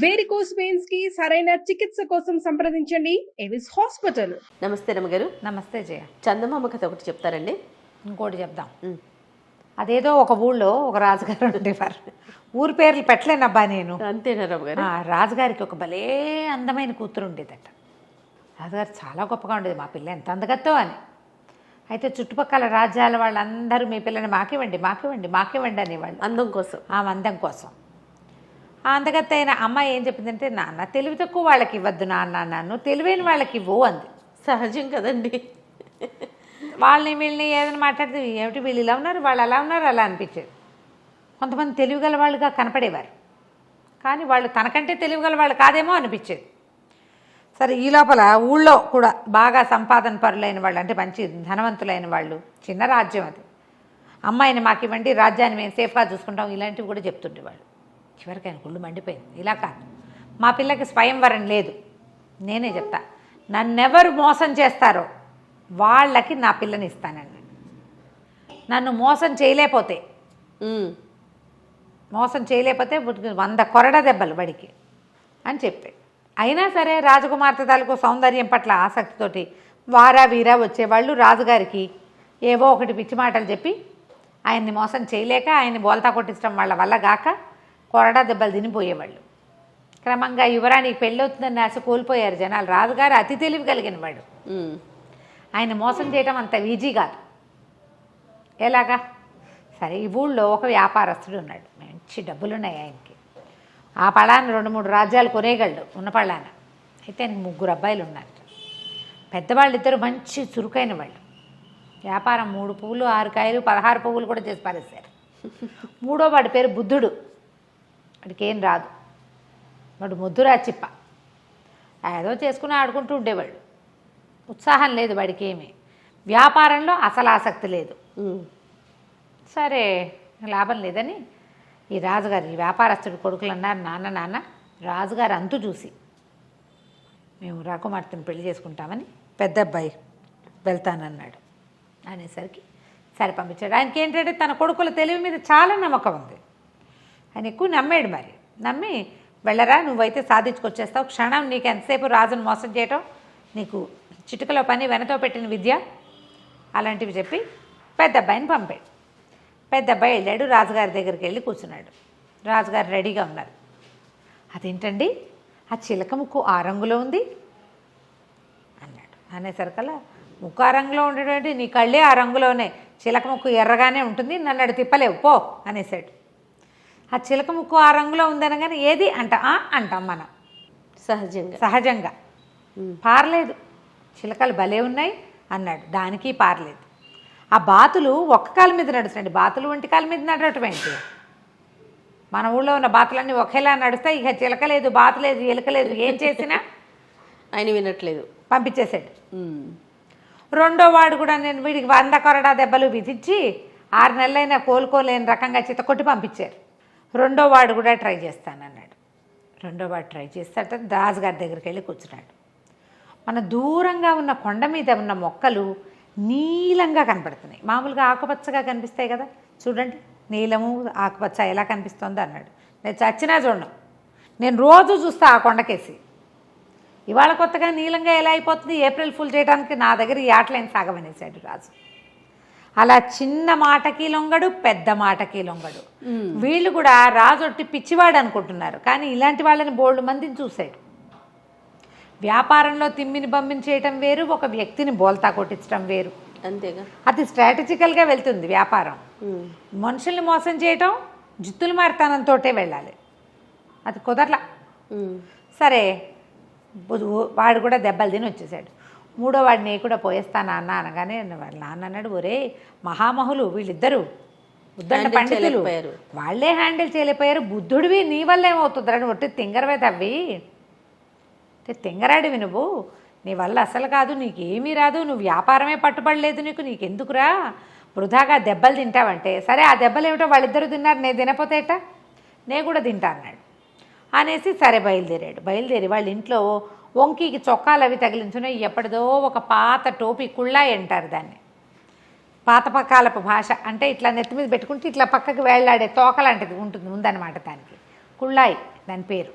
Varicose veins కి సరైన చికిత్స కోసం సంప్రదించండి ఎవిస్ హాస్పిటల్. నమస్తే రమ్మగారు. నమస్తే జయ. చందమామ కథ ఒకటి చెప్తారండి. ఇంకోటి చెప్దాం. అదేదో ఒక ఊళ్ళో ఒక రాజుగారు ఉండేవారు. ఊరి పేర్లు పెట్టలేనబ్బా నేను. అంతేనా రమ్మగారు? రాజుగారికి ఒక భలే అందమైన కూతురు ఉండేదట. రాజుగారు చాలా గొప్పగా ఉండేది, మా పిల్ల ఎంత అందగత్తో అని. అయితే చుట్టుపక్కల రాజ్యాల వాళ్ళందరూ మీ పిల్లని మాకివ్వండి మాకివ్వండి మాకివ్వండి అనేవాళ్ళు. అందం కోసం, ఆ అందం కోసం. ఆ అందగత్త అయిన అమ్మాయి ఏం చెప్పిందంటే, నాన్న తెలివి తక్కువ వాళ్ళకి ఇవ్వద్దు నాన్న, నన్ను తెలివైన వాళ్ళకి ఇవ్వు అంది. సహజం కదండి. వాళ్ళని వీళ్ళని ఏదైనా మాట్లాడితే ఏమిటి వీళ్ళు ఇలా ఉన్నారు వాళ్ళు అలా ఉన్నారు అలా అనిపించేది. కొంతమంది తెలివిగల వాళ్ళుగా కనపడేవారు, కానీ వాళ్ళు తనకంటే తెలివిగల వాళ్ళు కాదేమో అనిపించేది. సరే, ఈ లోపల ఊళ్ళో కూడా బాగా సంపాదన పరులైన వాళ్ళు, అంటే మంచి ధనవంతులైన వాళ్ళు, చిన్న రాజ్యం అది, అమ్మాయిని మాకు ఇవ్వండి రాజ్యాన్ని మేము సేఫ్గా చూసుకుంటాం ఇలాంటివి కూడా చెప్తుండేవాళ్ళు. చివరికి ఆయన గుళ్ళు మండిపోయింది. ఇలా కాదు, మా పిల్లకి స్వయంవరం లేదు, నేనే చెప్తా, నన్నెవరు మోసం చేస్తారో వాళ్ళకి నా పిల్లని ఇస్తానండి. నన్ను మోసం చేయలేకపోతే 100 కొరడ దెబ్బలు బడికి అని చెప్పాడు. అయినా సరే రాజకుమార్తె తాలూకు సౌందర్యం పట్ల ఆసక్తితోటి వారా వీరా వచ్చేవాళ్ళు రాజుగారికి ఏవో ఒకటి పిచ్చి మాటలు చెప్పి ఆయన్ని మోసం చేయలేక ఆయన్ని బోల్తా కొట్టించడం వాళ్ళ వల్ల గాక కొరడా దెబ్బలు తినిపోయేవాళ్ళు. క్రమంగా యువరానికి పెళ్ళవుతుందని ఆశ కోల్పోయారు జనాలు. రాజుగారు అతి తెలివి కలిగిన వాడు, ఆయన మోసం చేయటం అంత ఈజీ కాదు. ఎలాగా? సరే, ఈ ఊళ్ళో ఒక వ్యాపారస్తుడు ఉన్నాడు, మంచి డబ్బులున్నాయి ఆయనకి. ఆ పళ్ళాన 2-3 రాజ్యాలు కొనేయగలడు ఉన్న పళ్ళాన. అయితే ఆయనకి 3 అబ్బాయిలు ఉన్నారు. పెద్దవాళ్ళు ఇద్దరు మంచి చురుకైన వాళ్ళు. వ్యాపారం 3 పువ్వులు 6 కాయలు 16 పువ్వులు కూడా చేసి పారేశారు. 3వ వాడి పేరు బుద్ధుడు. వాడికి ఏం రాదు, వాడు ముద్దురా చిప్ప. ఏదో చేసుకుని ఆడుకుంటూ ఉండేవాళ్ళు. ఉత్సాహం లేదు వాడికి, ఏమి వ్యాపారంలో అసలు ఆసక్తి లేదు. సరే, లాభం లేదని ఈ రాజుగారు, ఈ వ్యాపారస్తుడి కొడుకులు అన్నారు, నాన్న రాజుగారు అంతు చూసి మేము రాకుమార్తెను పెళ్లి చేసుకుంటామని పెద్ద అబ్బాయి వెళ్తానన్నాడు. అనేసరికి సరే పంపించాడు. ఆయనకి ఏంటంటే తన కొడుకుల తెలివి మీద చాలా నమ్మకం ఉంది. ఆయన ఎక్కువ నమ్మాడు. మరి నమ్మి, వెళ్ళరా నువ్వైతే సాధించుకొచ్చేస్తావు, క్షణం నీకు ఎంతసేపు రాజును మోసం చేయటం, నీకు చిటికలో పని వెనతో పెట్టిన విద్య, అలాంటివి చెప్పి పెద్ద అబ్బాయిని పంపాడు. పెద్ద అబ్బాయి వెళ్ళాడు, రాజుగారి దగ్గరికి వెళ్ళి కూర్చున్నాడు. రాజుగారు రెడీగా ఉన్నారు. అదేంటండి ఆ చిలక ముక్కు ఆ రంగులో ఉంది అన్నాడు. అనేసరికల్లా ముక్కు ఆ రంగులో ఉండేటువంటి, నీ కళ్ళే ఆ రంగులోనే, చిలక ముక్కు ఎర్రగానే ఉంటుంది, నన్ను అడు తిప్పలేవు పో అనేసాడు. ఆ చిలక ముక్కు ఆ రంగులో ఉందనగానే ఏది అంటాం మనం సహజంగా. పారలేదు, చిలకలు భలే ఉన్నాయి అన్నాడు. దానికి పారలేదు. ఆ బాతులు ఒక్క కాలు మీద నడుస్తాయండి, బాతులు ఒంటి కాలు మీద నడవటం ఏంటి? మన ఊళ్ళో ఉన్న బాతులన్నీ ఒకేలా నడుస్తాయి. ఇక చిలక లేదు, బాతు లేదు, ఎలుక లేదు, ఏం చేసినా ఆయన వినట్లేదు, పంపించేశాడు. 2వ వాడు కూడా నేను వీడికి 100 కొరడా దెబ్బలు విధించి 6 నెలలైనా కోలుకోలేని రకంగా చితకొట్టి పంపించారు. 2వ వాడు కూడా ట్రై చేస్తానన్నాడు. 2వ వాడు ట్రై చేస్తాట రాజుగారి దగ్గరికి వెళ్ళి కూర్చున్నాడు. మన దూరంగా ఉన్న కొండ మీద ఉన్న మొక్కలు నీలంగా కనపడుతున్నాయి. మామూలుగా ఆకుపచ్చగా కనిపిస్తాయి కదా, చూడండి నీలము ఆకుపచ్చ ఎలా కనిపిస్తుందో అన్నాడు. నేను చచ్చినా చూడను, నేను రోజు చూస్తా ఆ కొండకేసి. ఇవాళ కొత్తగా నీలంగా ఎలా అయిపోతుంది, ఏప్రిల్ ఫుల్ చేయడానికి నా దగ్గర ఈ ఆటలైన సాగమనేసాడు రాజు. అలా చిన్న మాటకి లొంగడు, పెద్ద మాటకి లొంగడు. వీళ్ళు కూడా రాజొట్టి పిచ్చివాడు అనుకుంటున్నారు, కానీ ఇలాంటి వాళ్ళని బోల్డ్ మందిని చూశాడు. వ్యాపారంలో తిమ్మిని బమ్మిని చేయటం వేరు, ఒక వ్యక్తిని బోల్తా కొట్టించడం వేరు. అంతేగా, అది స్ట్రాటజికల్గా వెళ్తుంది వ్యాపారం. మనుషుల్ని మోసం చేయటం జిత్తులు మారితనంతో వెళ్ళాలి, అది కుదరలా. సరే, వాడు కూడా దెబ్బలు తిని వచ్చేసాడు. 3వ వాడిని నేను కూడా పోయేస్తా నాన్న అనగానే వాళ్ళ నాన్న అన్నాడు, ఒరే మహామహులు వీళ్ళిద్దరూ, ఉద్దండ పండితులు, వాళ్ళే హ్యాండిల్ చేయలేకపోయారు, బుద్ధుడివి నీ వల్ల ఏమవుతుంది అని ఒట్టి తింగరవే తవ్వి, తింగరాడివి నువ్వు, నీ వల్ల అసలు కాదు, నీకేమీ రాదు, నువ్వు వ్యాపారమే పట్టుబడలేదు, నీకెందుకురా వృధాగా దెబ్బలు తింటావంటే, సరే ఆ దెబ్బలు ఏమిటో వాళ్ళిద్దరూ తిన్నారు, నేను తినపోతేట నేను కూడా తింటా అన్నాడు. అనేసి సరే బయలుదేరి వాళ్ళ ఇంట్లో వంకీకి చొక్కాలు అవి తగిలించున్నాయి. ఎప్పటిదో ఒక పాత టోపీ, కుళ్ళాయి అంటారు దాన్ని, పాతపకాలపు భాష. అంటే ఇట్లా నెత్తి మీద పెట్టుకుంటే ఇట్లా పక్కకి వేళ్లాడే తోక లాంటిది ఉంటుంది ఉందన్నమాట, దానికి కుళ్ళాయి దాని పేరు.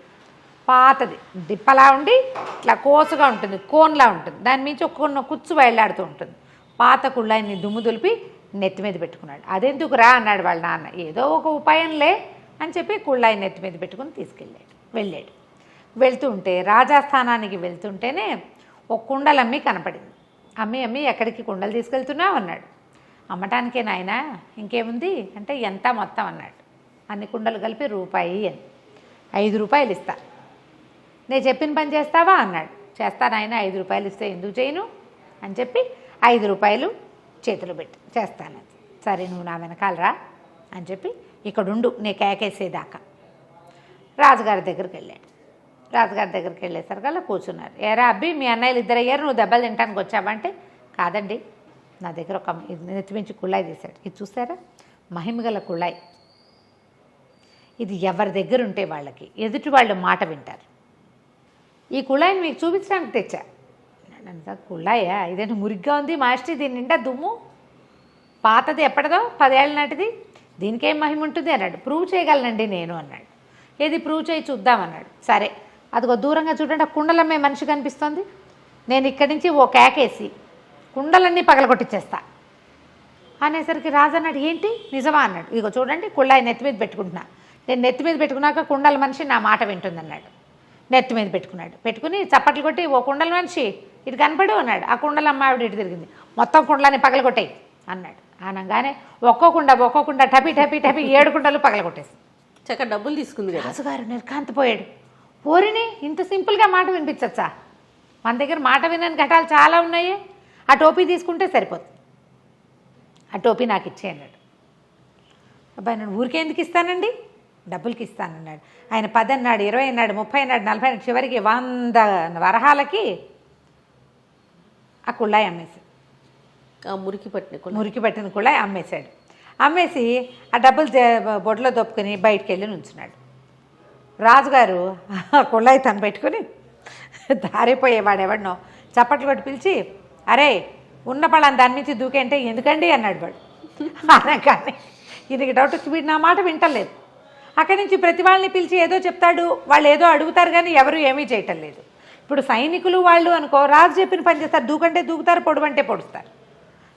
పాతది డిప్పలా ఉండి ఇట్లా కోసుగా ఉంటుంది, కోన్లా ఉంటుంది. దాని మించి ఒక కుచ్చు బయలాడుతూ ఉంటుంది. పాత కుళ్ళాయిని దుమ్ము దులిపి నెత్తి మీద పెట్టుకున్నాడు. అదెందుకు రా అన్నాడు వాళ్ళ నాన్న. ఏదో ఒక ఉపాయంలే అని చెప్పి కుళ్ళాయి నెత్తి మీద పెట్టుకుని వెళ్ళాడు. వెళ్తుంటే రాజాస్థానానికి వెళ్తుంటేనే ఒక కుండలమ్మి కనపడింది. అమ్మి ఎక్కడికి కుండలు తీసుకెళ్తున్నావు అన్నాడు. అమ్మటానికే నాయనా, ఇంకేముంది అంటే ఎంత మొత్తం అన్నాడు. అన్ని కుండలు కలిపి రూపాయి అని. 5 రూపాయలు ఇస్తా, నేను చెప్పిన పని చేస్తావా అన్నాడు. చేస్తానాయన, 5 రూపాయలు ఇస్తే ఎందుకు చేయను అని చెప్పి 5 రూపాయలు చేతిలో పెట్టి చేస్తాను. సరే నువ్వు నా వెనకాలరా అని చెప్పి ఇక్కడుండు నీ కేకేసేదాకా రాజుగారి దగ్గరికి వెళ్ళాడు. రాజుగారి దగ్గరికి వెళ్ళేసరికల్లా కూర్చున్నారు. ఏరా అబ్బి, మీ అన్నయ్యలు ఇద్దరు అయ్యారు, నువ్వు దెబ్బలు తినడానికి వచ్చావంటే, కాదండి నా దగ్గర ఒక నెత్తిమించి కుళ్ళాయి తీశాడు. ఇది చూసారా, మహిమగల కుళ్ళాయి. ఇది ఎవరి దగ్గర ఉంటే వాళ్ళకి ఎదుటి వాళ్ళు మాట వింటారు. ఈ కుళాయిని మీకు చూపించడానికి తెచ్చా. కుళాయా, ఇదేంటి మురిగ్గా ఉంది మాస్టర్, దీని నిండా దుమ్ము, పాతది ఎప్పటిదో 10 ఏళ్ళ నాటిది, దీనికేం మహిమ ఉంటుంది అన్నాడు. ప్రూవ్ చేయగలనండి నేను అన్నాడు. ఏది ప్రూవ్ చేయి చూద్దామన్నాడు. సరే అదిగో దూరంగా చూడండి, ఆ కుండలమ్మే మనిషి కనిపిస్తోంది. నేను ఇక్కడి నుంచి ఓ కేకేసి కుండలన్నీ పగలగొట్టిచ్చేస్తా అనేసరికి రాజు అన్నాడు. ఏంటి నిజమా అన్నాడు. ఇదిగో చూడండి కుళ్ళాయి నెత్తి మీద పెట్టుకుంటున్నా, నేను నెత్తి మీద పెట్టుకున్నాక కుండల మనిషి నా మాట వింటుందన్నాడు. నెత్తి మీద పెట్టుకుని చప్పట్లు కొట్టి, ఓ కుండల మనిషి ఇటు కనపడు అన్నాడు. ఆ కుండలమ్మ ఆవిడ ఇటు తిరిగింది. మొత్తం కుండలని పగలగొట్టాయి అన్నాడు. అనగానే ఒక్కోకుండా టపి 7 కుండలు పగలగొట్టేసి చక్కగా డబ్బులు తీసుకుంది కదా. రాజుగారు నిర్కాంతపోయాడు. పోరిని ఇంత సింపుల్గా మాట వినిపించచ్చా? మన దగ్గర మాట వినని ఘటాలు చాలా ఉన్నాయి. ఆ టోపీ తీసుకుంటే సరిపోతుంది, ఆ టోపీ నాకు ఇచ్చే అన్నాడు. అబ్బాయి నేను ఊరికే ఎందుకు ఇస్తానండి, డబ్బులకి ఇస్తానన్నాడు. ఆయన 10 అన్నాడు, 20 అన్నాడు, 30 అన్నాడు, 40 అన్నాడు, చివరికి 100 వరహాలకి ఆ కుళ్ళాయి అమ్మేసి, మురికి పట్టిన కుళ్ళాయి అమ్మేశాడు. అమ్మేసి ఆ డబ్బులు బొడ్లో దొప్పుకొని బయటికి వెళ్ళి నుంచున్నాడు. రాజుగారు ఆ కుళ్ళాయి తను పెట్టుకుని దారిపోయేవాడెవడనో చప్పట్లు కొట్టి పిలిచి, అరే ఉన్న పళ్ళని దాని నుంచి దూకేంటే ఎందుకండి అన్నాడు వాడు. అనగానే ఈయనకి డౌట్ వచ్చి, వీడు నా మాట వింటలేదు. అక్కడి నుంచి ప్రతి వాళ్ళని పిలిచి ఏదో చెప్తాడు, వాళ్ళు ఏదో అడుగుతారు కానీ ఎవరు ఏమీ చేయటం లేదు. ఇప్పుడు సైనికులు వాళ్ళు అనుకో, రాజు చెప్పిన పని చేస్తారు, దూకంటే దూకుతారు, పొడువంటే పొడుస్తారు.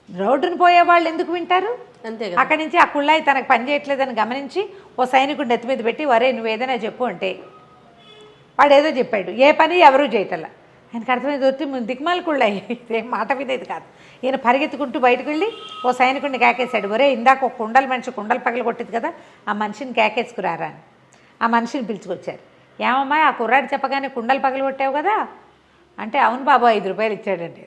రోడ్డును పోయే వాళ్ళు ఎందుకు వింటారు? అంతే. అక్కడి నుంచి ఆ కుళ్ళాయి తనకు పని చేయట్లేదని గమనించి ఓ సైనికుడు నెత్తి మీద పెట్టి, వరే నువ్వు ఏదైనా చెప్పు అంటే వాడు ఏదో చెప్పాడు. ఏ పని ఎవరూ చేయటల్లా. ఆయనకు అర్థమైంది, వచ్చి దిక్మాల కుళ్ళాయి, ఇదేం మాట వినేది కాదు. ఈయన పరిగెత్తుకుంటూ బయటకు వెళ్ళి ఓ సైనికుడిని కేకేశాడు. ఒరే ఇందాక ఒక కుండలు పగలు కొట్టింది కదా, ఆ మనిషిని కేకేసుకురారా అని. ఆ మనిషిని పిలుచుకొచ్చారు. ఏమమ్మా ఆ కుర్రాడు చెప్పగానే కుండలు పగలు కొట్టావు కదా అంటే, అవును బాబు 5 రూపాయలు ఇచ్చాడండి.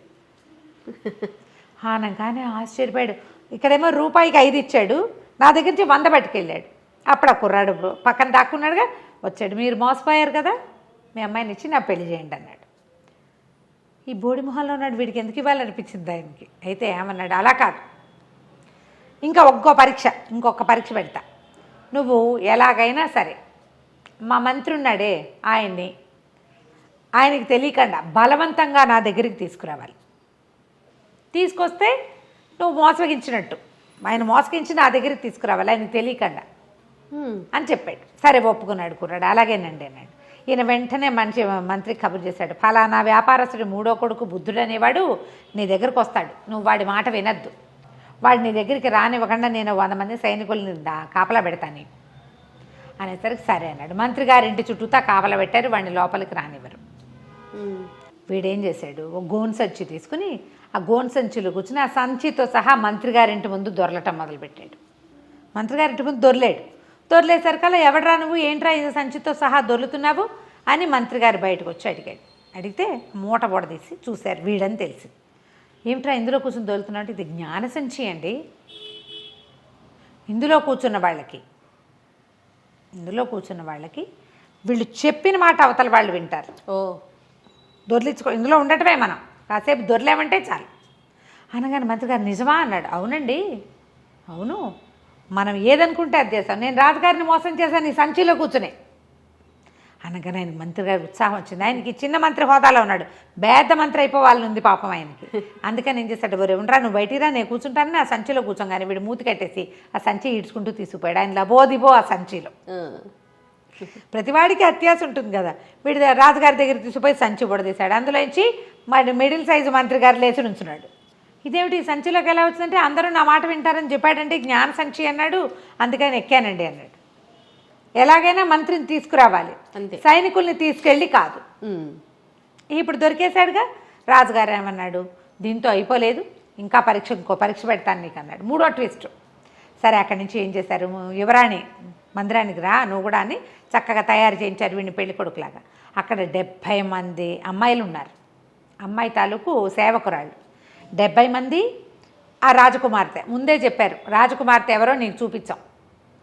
అనగానే ఆశ్చర్యపోయాడు. ఇక్కడేమో రూపాయికి 5 ఇచ్చాడు, నా దగ్గర నుంచి 100 పట్టుకెళ్ళాడు. అప్పుడు ఆ కుర్రాడు పక్కన దాక్కున్నాడుగా, వచ్చాడు. మీరు మోసపోయారు కదా, మీ అమ్మాయిని ఇచ్చి నా పెళ్లి చేయండి అన్నాడు. ఈ బోడి మొహంలో ఉన్నాడు, వీడికి ఎందుకు ఇవ్వాలనిపించింది ఆయనకి. అయితే ఏమన్నాడు, అలా కాదు, ఇంకొక పరీక్ష పెడతా. నువ్వు ఎలాగైనా సరే మా మంత్రి ఉన్నాడే ఆయనకి తెలియకుండా బలవంతంగా నా దగ్గరికి తీసుకురావాలి. తీసుకొస్తే నువ్వు మోసగించినట్టు, ఆయన మోసగించి నా దగ్గరికి తీసుకురావాలి ఆయనకి తెలియకుండా అని చెప్పాడు. సరే ఒప్పుకున్నాడు కుర్రాడు. అలాగేనండి అన్నాడు. ఈయన వెంటనే మంత్రికి కబురు చేశాడు. ఫలానా వ్యాపారస్తుడు 3వ కొడుకు బుద్ధుడు అనేవాడు నీ దగ్గరకు వస్తాడు, నువ్వు వాడి మాట వినద్దు, వాడు నీ దగ్గరికి రానివ్వకుండా నేను 100 మంది సైనికుల్ని కాపలా పెడతాను అనేసరికి సరే అన్నాడు. మంత్రి గారి ఇంటి చుట్టూతా కాపలా పెట్టారు, వాడిని లోపలికి రానివ్వరు. వీడేం చేశాడు, ఒక గోను సంచి తీసుకుని ఆ గోను సంచిలో కూర్చుని ఆ సంచితో సహా మంత్రి గారింటి ముందు దొరలటం మొదలుపెట్టాడు. మంత్రి గారింటి ముందు దొరలేసరికల్లా, ఎవడరా నువ్వు, ఏంట్రా ఇది సంచితో సహా దొరుకుతున్నావు అని మంత్రి గారు బయటకు వచ్చి అడిగితే మూట తీసి చూశారు. వీడని తెలిసి, ఏమిట్రా ఇందులో కూర్చొని దొరుకుతున్నట్టు, ఇది జ్ఞాన సంచి అండి. ఇందులో కూర్చున్న వాళ్ళకి వీళ్ళు చెప్పిన మాట అవతల వాళ్ళు వింటారు. ఇందులో ఉండటమే, మనం కాసేపు దొరలేమంటే చాలు అనగానే మంత్రి గారు నిజమా అన్నాడు. అవునండి, అవును, మనం ఏదనుకుంటే అది చేస్తాం, నేను రాజుగారిని మోసం చేశాను ఈ సంచిలో కూర్చునే అనగానే ఆయన మంత్రి గారికి ఉత్సాహం వచ్చింది. ఆయనకి చిన్న మంత్రి హోదాలో ఉన్నాడు, పెద్ద మంత్రి అయిపోవాలని ఉంది పాపం ఆయనకి. అందుకని ఏం చేశాడు, ఒరే ఉండరా నువ్వు బయటిరా, నేను కూర్చుంటానని ఆ సంచిలో కూర్చోగానే వీడు మూతి కట్టేసి ఆ సంచి ఈడ్చుకుంటూ తీసుకుపోయాడు. ఆయన లబోదిబో ఆ సంచిలో. ప్రతివాడికి అత్యాశ ఉంటుంది కదా. వీడి రాజుగారి దగ్గర తీసుకుపోయి సంచి బుడదీశాడు. అందులోంచి మరి మిడిల్ సైజు మంత్రి గారు లేచి నుంచున్నాడు. ఇదేమిటి ఈ సంచిలోకి ఎలా వచ్చిందంటే, అందరూ నా మాట వింటారని చెప్పాడంటే జ్ఞాన సంచి అన్నాడు, అందుకని ఎక్కానండి అన్నాడు. ఎలాగైనా మంత్రిని తీసుకురావాలి, అంతే. సైనికుల్ని తీసుకెళ్ళి కాదు. ఇప్పుడు దొరికేశాడుగా. రాజుగారు ఏమన్నాడు, దీంతో అయిపోలేదు, ఇంకా ఇంకో పరీక్ష పెడతాను నీకు అన్నాడు. 3వ ట్విస్ట్. సరే అక్కడి నుంచి ఏం చేశారు, యువరాణి మందిరానికి రా నువ్వు కూడా అని చక్కగా తయారు చేయించారు వీడిని పెళ్లి కొడుకులాగా. అక్కడ 70 మంది అమ్మాయిలు ఉన్నారు. అమ్మాయి తాలూకు సేవకురాళ్ళు 70 మంది. ఆ రాజకుమార్తె ముందే చెప్పారు, రాజకుమార్తె ఎవరో నీకు చూపించాం.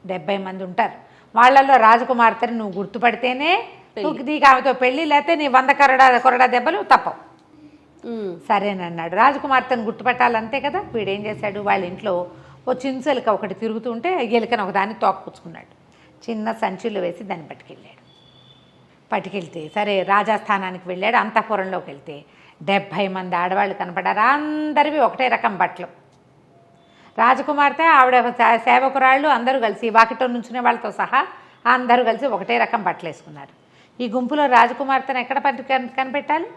70 మంది ఉంటారు. వాళ్ళల్లో రాజకుమార్తెని నువ్వు గుర్తుపడితేనే నీకు ఆమెతో పెళ్ళి, లేకపోతే నీ 100 కొరడా దెబ్బలు తప్పవు. సరేనన్నాడు. రాజకుమార్తెను గుర్తుపట్టాలంతే కదా. వీడేం చేశాడు, వాళ్ళ ఇంట్లో ఓ చించెలిక ఒకటి తిరుగుతుంటే ఎలుకను ఒకదాన్ని తోకపుచ్చుకున్నాడు. చిన్న సంచులు వేసి దాన్ని పట్టుకెళ్తే సరే రాజాస్థానానికి వెళ్ళాడు. అంతఃపురంలోకి వెళ్తే 70 మంది ఆడవాళ్ళు కనపడారు. అందరివి ఒకటే రకం బట్టలు. రాజకుమార్తె, ఆవిడ సేవకురాళ్ళు అందరూ కలిసి వాకిట్లో నుంచునే వాళ్ళతో సహా అందరూ కలిసి ఒకటే రకం బట్టలు వేసుకున్నారు. ఈ గుంపులో రాజకుమార్తెను ఎక్కడ కనిపెట్టాలి?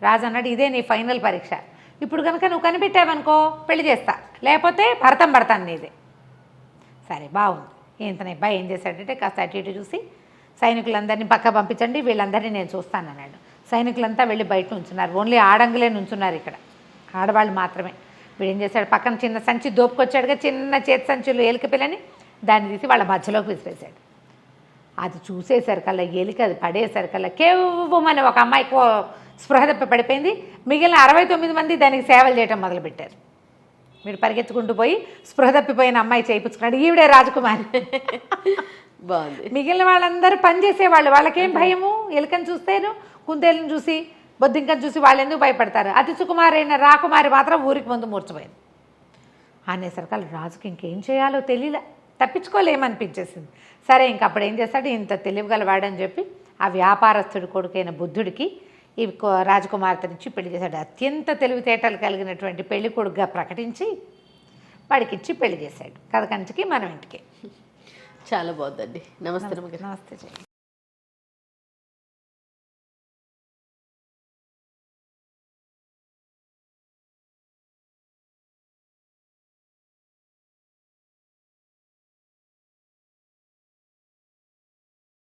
రాజు అన్నాడు, ఇదే నీ ఫైనల్ పరీక్ష. ఇప్పుడు కనుక నువ్వు కనిపెట్టావనుకో పెళ్లి చేస్తా, లేకపోతే భరతం పడతాను నీదే. సరే బాగుంది. ఇంతనే అబ్బాయి ఏం చేశాడంటే కాస్త అటు ఇటు చూసి సైనికులందరినీ పక్క పంపించండి, వీళ్ళందరినీ నేను చూస్తానన్నాడు. సైనికులంతా వెళ్ళి బయట నుంచున్నారు. ఓన్లీ ఆడంగులే నుంచున్నారు ఇక్కడ, ఆడవాళ్ళు మాత్రమే. వీడు ఏం చేశాడు, పక్కన చిన్న సంచి దోపుకొచ్చాడుగా, చిన్న చేతి సంచులు ఎలుక పిల్లని, దాన్ని తీసి వాళ్ళ మధ్యలోకి విసిరేశాడు. అది చూసేసరికల్లా ఎలుక అది పడేసరికల్లా కేవ్వమని ఒక అమ్మాయి స్పృహ తప్పి పడిపోయింది. మిగిలిన 69 మంది దానికి సేవలు చేయటం మొదలుపెట్టారు. వీడు పరిగెత్తుకుంటూ పోయి స్పృహ తప్పిపోయిన అమ్మాయి చేయించుకున్నాడు. ఈవిడే రాజకుమారి. బాగుంది. మిగిలిన వాళ్ళందరూ పనిచేసేవాళ్ళు. వాళ్ళకేం భయము, ఎలుకని చూస్తేను కుందేలను చూసి బొద్దింకని చూసి వాళ్ళు ఎందుకు భయపడతారు. అతి సుకుమారైన రాకుమారి మాత్రం ఊరికి ముందు మూర్చిపోయింది. అనేసరికి రాజుకి ఇంకేం చేయాలో తెలియలే, తప్పించుకోలేమనిపించేసింది. సరే ఇంక అప్పుడు ఏం చేస్తాడు, ఇంత తెలివిగలవాడని చెప్పి ఆ వ్యాపారస్తుడి కొడుకైన బుద్ధుడికి ఈ రాజకుమార్తెనిచ్చి పెళ్లి చేశాడు. అత్యంత తెలివితేటలు కలిగినటువంటి పెళ్లి కొడుకుగా ప్రకటించి వాడికిచ్చి పెళ్లి చేశాడు. కథ కంచికి మనం ఇంటికి. చాలా బాగుందండి. నమస్తే. నమస్తే.